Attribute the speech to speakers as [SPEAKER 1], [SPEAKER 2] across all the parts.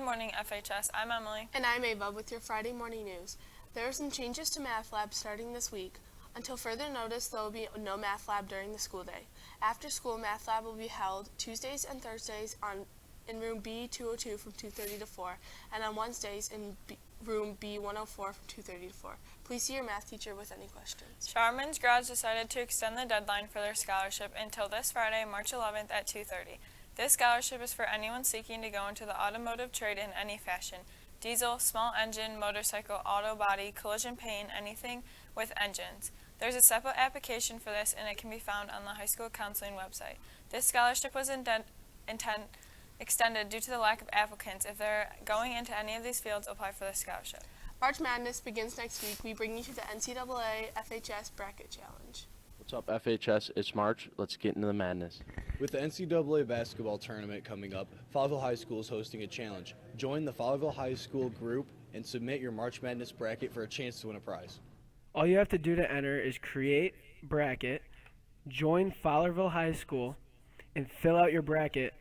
[SPEAKER 1] morning, FHS. I'm Emily.
[SPEAKER 2] And I'm Ava with your Friday morning news. There are some changes to math lab starting this week. Until further notice, there will be no math lab during the school day. After school, math lab will be held Tuesdays and Thursdays in room B202 from 2:30 to 4, and on Wednesdays in room B104 from 2:30 to 4. Please see your math teacher with any questions.
[SPEAKER 1] Sharman's Garage decided to extend the deadline for their scholarship until this Friday, March 11th at 2:30. This scholarship is for anyone seeking to go into the automotive trade in any fashion. Diesel, small engine, motorcycle, auto body, collision paint, anything with engines. There's a separate application for this, and it can be found on the high school counseling website. This scholarship was extended due to the lack of applicants. If they're going into any of these fields, apply for the scholarship.
[SPEAKER 2] March Madness begins next week. We bring you to the NCAA FHS Bracket Challenge.
[SPEAKER 3] What's up, FHS? It's March. Let's get into the madness.
[SPEAKER 4] With the NCAA basketball tournament coming up, Fowlerville High School is hosting a challenge. Join the Fowlerville High School group and submit your March Madness bracket for a chance to win a prize.
[SPEAKER 5] All you have to do to enter is create bracket, join Fowlerville High School, and fill out your bracket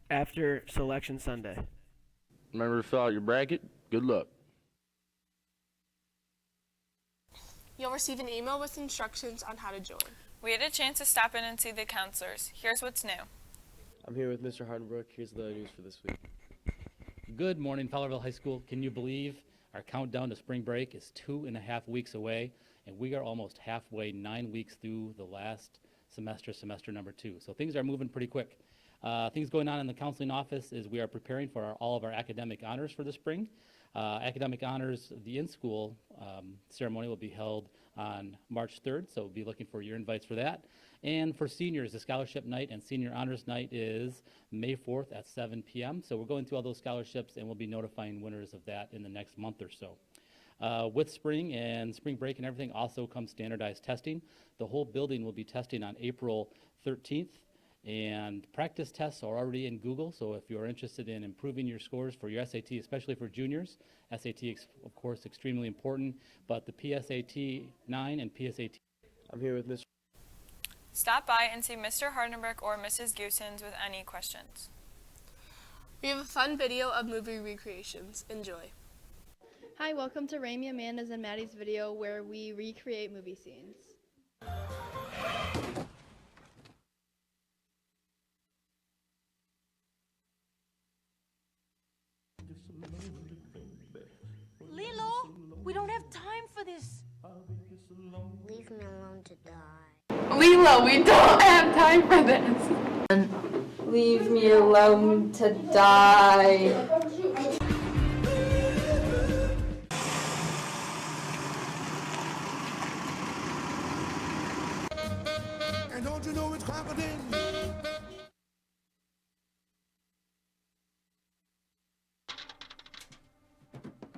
[SPEAKER 5] after Selection Sunday.
[SPEAKER 3] Remember to fill out your bracket. Good luck.
[SPEAKER 2] You'll receive an email with instructions on how to join.
[SPEAKER 1] We had a chance to stop in and see the counselors. Here's what's new.
[SPEAKER 6] I'm here with Mr. Hardenbrook. Here's the news for this week.
[SPEAKER 7] Good morning, Fowlerville High School. Can you believe our countdown to spring break is 2.5 weeks away, and we are almost halfway, 9 weeks through the last semester number 2. So things are moving pretty quick. Things going on in the counseling office is we are preparing for all of our academic honors for the spring. Academic honors, the in-school ceremony will be held on March 3rd, so we'll be looking for your invites for that. And for seniors, the scholarship night and senior honors night is May 4th at 7 p.m. So we're going through all those scholarships, and we'll be notifying winners of that in the next month or so. With spring and spring break and everything also comes standardized testing. The whole building will be testing on April 13th. And practice tests are already in Google, so if you're interested in improving your scores for your SAT, especially for juniors, SAT is, of course, extremely important, but the PSAT 9 and PSAT.
[SPEAKER 6] I'm here with Mr.
[SPEAKER 1] Stop by and see Mr. Hardenbrook or Mrs. Goosens with any questions.
[SPEAKER 2] We have a fun video of movie recreations. Enjoy.
[SPEAKER 8] Hi, welcome to Rami, Amanda's, and Maddie's video where we recreate movie scenes.
[SPEAKER 9] Lilo, we don't have time for this.
[SPEAKER 10] Leave me alone to die.
[SPEAKER 11] Lilo, we don't have time for this. Leave me alone to die.
[SPEAKER 12] And don't you know it's crocodile?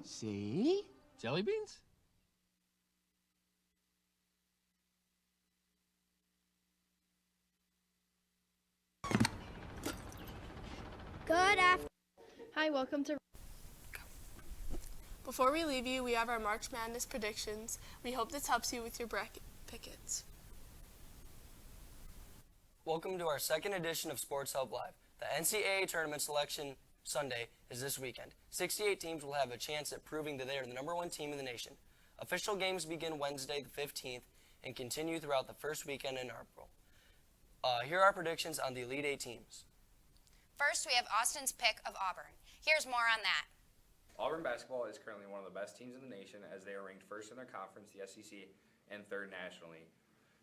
[SPEAKER 13] See? Jelly beans?
[SPEAKER 8] Good afternoon. Hi, welcome to...
[SPEAKER 2] Before we leave you, we have our March Madness predictions. We hope this helps you with your bracket pickets.
[SPEAKER 14] Welcome to our second edition of Sports Help Live. The NCAA Tournament Selection Sunday is this weekend. 68 teams will have a chance at proving that they are the #1 team in the nation. Official games begin Wednesday the 15th and continue throughout the first weekend in April. Here are our predictions on the Elite 8 teams.
[SPEAKER 15] First, we have Austin's pick of Auburn. Here's more on that.
[SPEAKER 16] Auburn basketball is currently one of the best teams in the nation as they are ranked first in their conference, the SEC, and third nationally.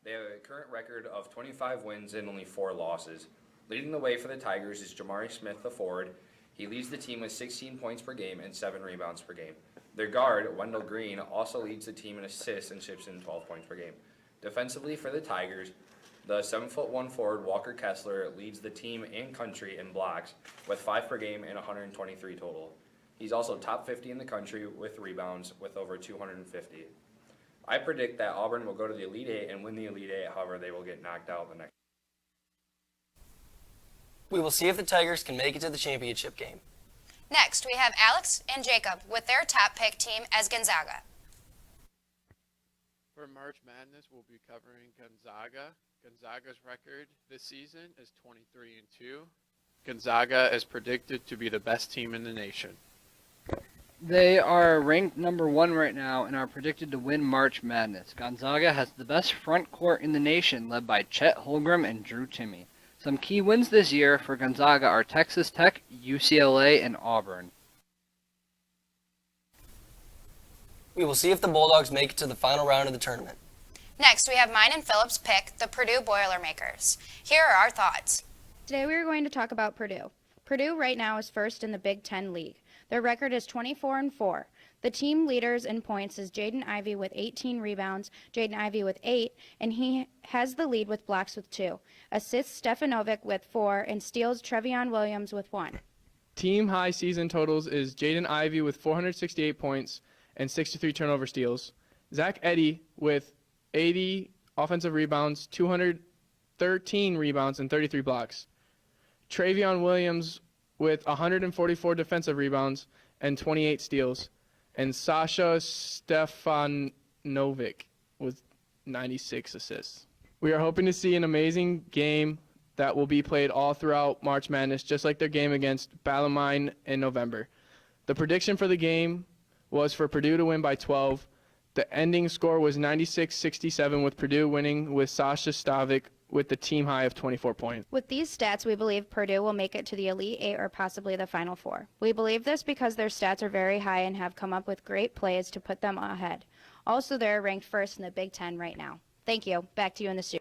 [SPEAKER 16] They have a current record of 25 wins and only 4 losses. Leading the way for the Tigers is Jamari Smith, the forward. He leads the team with 16 points per game and 7 rebounds per game. Their guard, Wendell Green, also leads the team in assists and chips in 12 points per game. Defensively for the Tigers, the 7'1" forward Walker Kessler leads the team and country in blocks with 5 per game and 123 total. He's also top 50 in the country with rebounds with over 250. I predict that Auburn will go to the Elite 8 and win the Elite 8, however they will get knocked out the next.
[SPEAKER 14] We will see if the Tigers can make it to the championship game.
[SPEAKER 15] Next, we have Alex and Jacob with their top pick team as Gonzaga.
[SPEAKER 17] For March Madness, we'll be covering Gonzaga. Gonzaga's record this season is 23-2. Gonzaga is predicted to be the best team in the nation.
[SPEAKER 18] They are ranked number 1 right now and are predicted to win March Madness. Gonzaga has the best front court in the nation, led by Chet Holmgren and Drew Timme. Some key wins this year for Gonzaga are Texas Tech, UCLA, and Auburn.
[SPEAKER 14] We will see if the Bulldogs make it to the final round of the tournament.
[SPEAKER 15] Next, we have mine and Philip's pick, the Purdue Boilermakers. Here are our thoughts.
[SPEAKER 19] Today we are going to talk about Purdue. Purdue right now is first in the Big Ten League. Their record is 24-4. The team leaders in points is Jaden Ivey with 18 rebounds, Jaden Ivey with 8, and he has the lead with blocks with 2. Assists Stefanovic with 4, and steals Trevion Williams with 1.
[SPEAKER 20] Team high season totals is Jaden Ivey with 468 points and 63 turnover steals. Zach Edey with 80 offensive rebounds, 213 rebounds, and 33 blocks. Trevion Williams with 144 defensive rebounds and 28 steals. And Sasha Stefanovic with 96 assists. We are hoping to see an amazing game that will be played all throughout March Madness, just like their game against Bellarmine in November. The prediction for the game was for Purdue to win by 12. The ending score was 96-67, with Purdue winning with Sasha Stefanovic with the team high of 24 points.
[SPEAKER 19] With these stats, we believe Purdue will make it to the Elite Eight or possibly the Final Four. We believe this because their stats are very high and have come up with great plays to put them ahead. Also, they're ranked first in the Big Ten right now. Thank you. Back to you in the studio.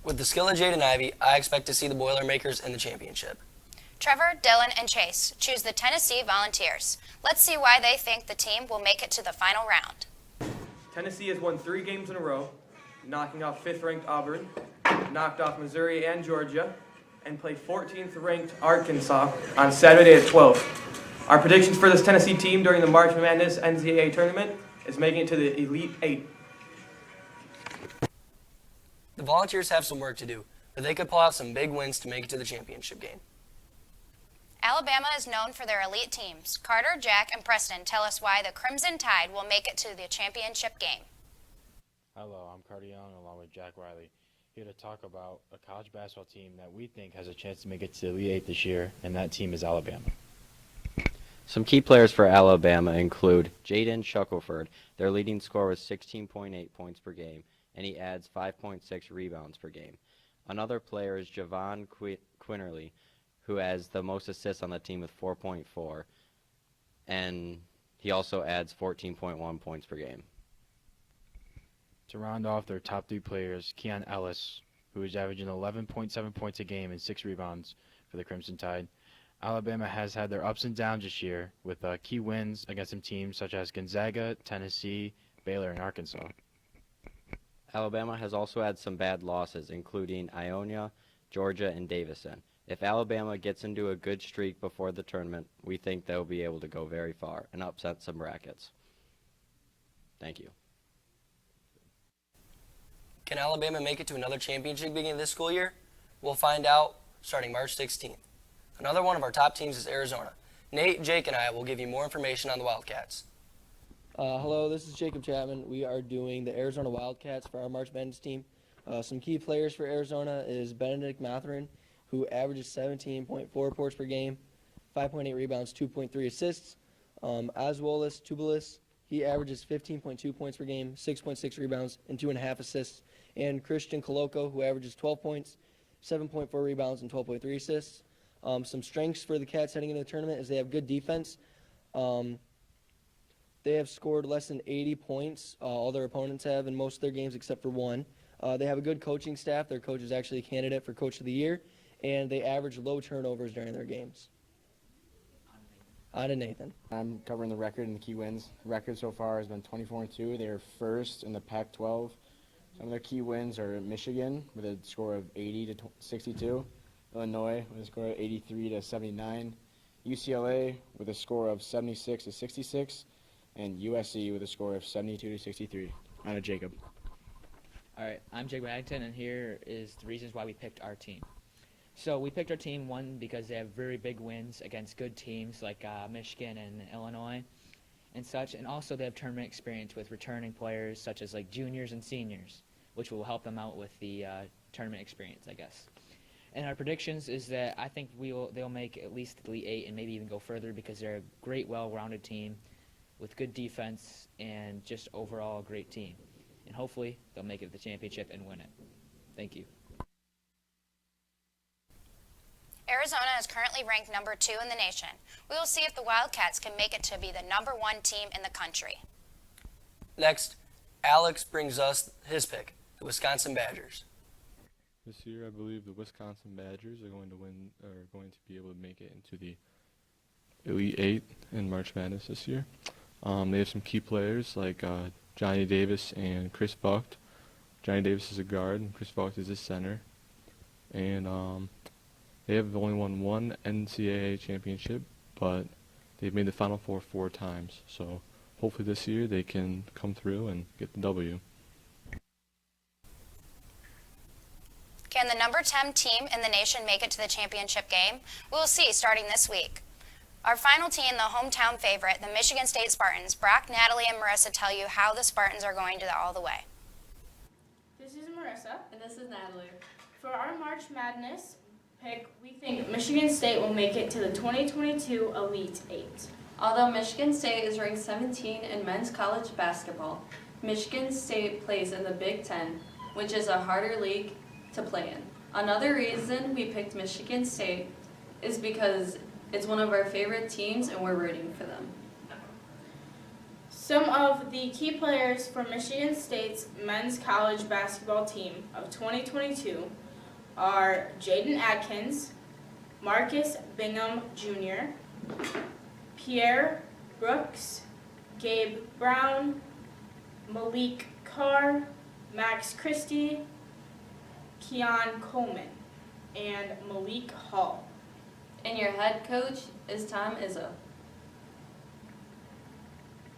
[SPEAKER 14] With the skill of Jaden Ivey, I expect to see the Boilermakers in the championship.
[SPEAKER 15] Trevor, Dylan, and Chase choose the Tennessee Volunteers. Let's see why they think the team will make it to the final round.
[SPEAKER 21] Tennessee has won 3 games in a row, knocking off 5th-ranked Auburn, knocked off Missouri and Georgia, and play 14th-ranked Arkansas on Saturday at 12. Our predictions for this Tennessee team during the March Madness NCAA Tournament is making it to the Elite Eight.
[SPEAKER 14] The Volunteers have some work to do, but they could pull out some big wins to make it to the championship game.
[SPEAKER 15] Alabama is known for their elite teams. Carter, Jack, and Preston tell us why the Crimson Tide will make it to the championship game.
[SPEAKER 22] Hello, I'm Carter Young along with Jack Riley, here to talk about a college basketball team that we think has a chance to make it to the Elite Eight this year, and that team is Alabama.
[SPEAKER 3] Some key players for Alabama include Jaden Shackelford. Their leading scorer was 16.8 points per game, and he adds 5.6 rebounds per game. Another player is Javon Quinterly, who has the most assists on the team with 4.4, and he also adds 14.1 points per game.
[SPEAKER 22] To round off their top 3 players, Keon Ellis, who is averaging 11.7 points a game and 6 rebounds for the Crimson Tide. Alabama has had their ups and downs this year with key wins against some teams such as Gonzaga, Tennessee, Baylor, and Arkansas.
[SPEAKER 3] Alabama has also had some bad losses, including Ionia, Georgia, and Davison. If Alabama gets into a good streak before the tournament, we think they'll be able to go very far and upset some brackets. Thank you.
[SPEAKER 14] Can Alabama make it to another championship beginning this school year? We'll find out starting March 16th. Another one of our top teams is Arizona. Nate, Jake, and I will give you more information on the Wildcats.
[SPEAKER 23] Hello, this is Jacob Chapman. We are doing the Arizona Wildcats for our March Madness team. Some key players for Arizona is Benedict Mathurin, who averages 17.4 points per game, 5.8 rebounds, 2.3 assists. Oswaldis Tubelis, he averages 15.2 points per game, 6.6 rebounds, and 2.5 assists. And Christian Coloco, who averages 12 points, 7.4 rebounds, and 12.3 assists. Some strengths for the Cats heading into the tournament is they have good defense. They have scored less than 80 points, all their opponents have in most of their games except for one. They have a good coaching staff. Their coach is actually a candidate for Coach of the Year, and they average low turnovers during their games. On to Nathan.
[SPEAKER 6] I'm covering the record and the key wins. The record so far has been 24-2. They are first in the Pac-12. Some of their key wins are Michigan with a score of 80-62, Illinois with a score of 83-79, UCLA with a score of 76-66, and USC with a score of 72-63. On to Jacob.
[SPEAKER 24] All right, I'm Jake Waddington, and here is the reasons why we picked our team. So we picked our team, one, because they have very big wins against good teams like Michigan and Illinois and such, and also they have tournament experience with returning players such as like juniors and seniors, which will help them out with the tournament experience, I guess. And our predictions is that I think they'll make at least Elite Eight and maybe even go further because they're a great, well-rounded team with good defense and just overall a great team. And hopefully they'll make it to the championship and win it. Thank you.
[SPEAKER 15] Arizona is currently ranked number 2 in the nation. We will see if the Wildcats can make it to be the number 1 team in the country.
[SPEAKER 14] Next, Alex brings us his pick, the Wisconsin Badgers.
[SPEAKER 1] This year, I believe the Wisconsin Badgers are going to be able to make it into the Elite Eight in March Madness this year. They have some key players like Johnny Davis and Chris Bucht. Johnny Davis is a guard, and Chris Bucht is a center. And they have only won one NCAA championship, but they've made the Final Four 4 times. So hopefully this year they can come through and get the W.
[SPEAKER 15] Can the number 10 team in the nation make it to the championship game? We will see starting this week. Our final team, the hometown favorite, the Michigan State Spartans. Brock, Natalie, and Marissa tell you how the Spartans are going to all the way.
[SPEAKER 4] This is Marissa.
[SPEAKER 5] And this is Natalie.
[SPEAKER 4] For our March Madness pick, we think Michigan State will make it to the 2022 Elite Eight.
[SPEAKER 5] Although Michigan State is ranked 17 in men's college basketball, Michigan State plays in the Big Ten, which is a harder league to play in. Another reason we picked Michigan State is because it's one of our favorite teams and we're rooting for them.
[SPEAKER 4] Some of the key players for Michigan State's men's college basketball team of 2022 are Jaden Atkins, Marcus Bingham Jr., Pierre Brooks, Gabe Brown, Malik Carr, Max Christie, Keon Coleman, and Malik Hall.
[SPEAKER 5] And your head coach is Tom Izzo.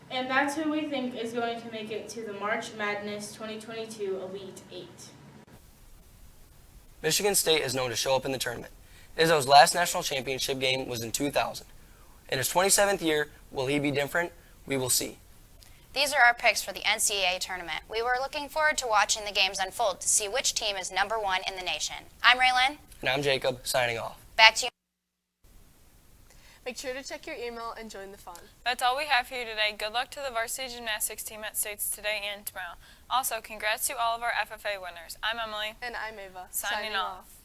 [SPEAKER 4] And that's who we think is going to make it to the March Madness 2022 Elite Eight.
[SPEAKER 14] Michigan State is known to show up in the tournament. Izzo's last national championship game was in 2000. In his 27th year, will he be different? We will see.
[SPEAKER 15] These are our picks for the NCAA Tournament. We were looking forward to watching the games unfold to see which team is number 1 in the nation. I'm Raylyn.
[SPEAKER 14] And I'm Jacob, signing off.
[SPEAKER 15] Back to you.
[SPEAKER 2] Make sure to check your email and join the fun.
[SPEAKER 7] That's all we have for you today. Good luck to the varsity gymnastics team at States today and tomorrow. Also, congrats to all of our FFA winners. I'm Emily.
[SPEAKER 2] And I'm Ava.
[SPEAKER 7] Signing off.